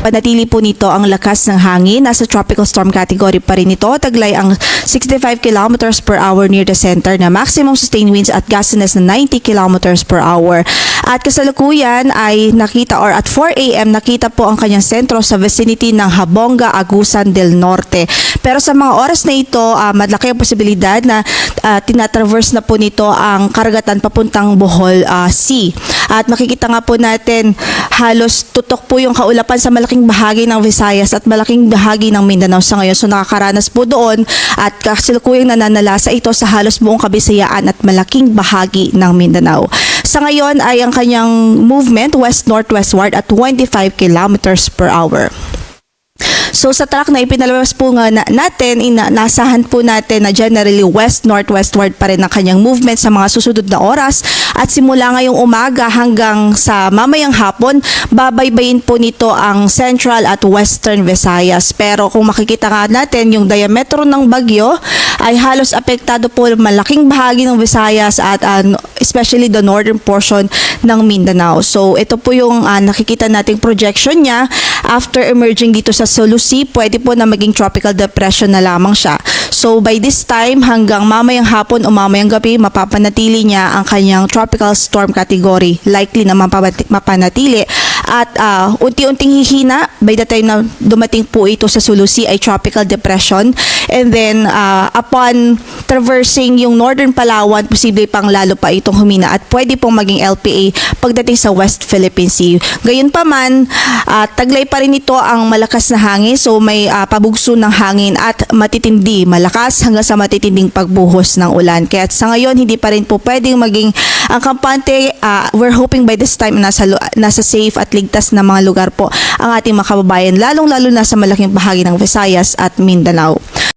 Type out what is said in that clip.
Panatili po nito ang lakas ng hangin. Nasa tropical storm category pa rin ito. Taglay ang 65 kilometers per hour near the center na maximum sustained winds at gustiness na 90 kilometers per hour. At kasalukuyan ay nakita or at 4 a.m. nakita po ang kanyang sentro sa vicinity ng Habonga, Agusan del Norte. Pero sa mga oras na ito, malaki ang posibilidad na tinatraverse na po nito ang karagatan papuntang Bohol Sea. At makikita nga po natin halos tutok po yung kaulapan sa malaking bahagi ng Visayas at malaking bahagi ng Mindanao sa ngayon. So nakakaranas po doon at kasalukuyang nananalasa ito sa halos buong Kabisayaan at malaking bahagi ng Mindanao. Sa ngayon ay ang kanyang movement west-northwestward at 25 kilometers per hour. So sa track na ipinalabas po nga natin, nasahan po natin na generally west-northwestward pa rin ang kanyang movement sa mga susunod na oras at simula ngayong umaga hanggang sa mamayang hapon, babaybayin po nito ang central at western Visayas. Pero kung makikita nga natin, yung diametro ng bagyo ay halos apektado po malaking bahagi ng Visayas at especially the northern portion ng Mindanao. So ito po yung nakikita nating projection niya after emerging dito sa Sulu Sea, pwede po na maging tropical depression na lamang siya. So by this time hanggang mamayang hapon o mamayang gabi, mapapanatili niya ang kanyang tropical storm category. Likely na mapanatili at unti-unting hihina by the time na dumating po ito sa Sulu Sea ay tropical depression, and then upon traversing yung northern Palawan, posible pang lalo pa itong humina at pwede pong maging LPA pagdating sa West Philippine Sea. Gayunpaman, taglay pa rin ito ang malakas na hangin, so may pabugso ng hangin at matitindi, malakas hanggang sa matitinding pagbuhos ng ulan. Kaya sa ngayon hindi pa rin po pwedeng maging ang kampante. We're hoping by this time nasa safe at ligtas na mga lugar po ang ating mga kababayan, lalong-lalo na sa malaking bahagi ng Visayas at Mindanao.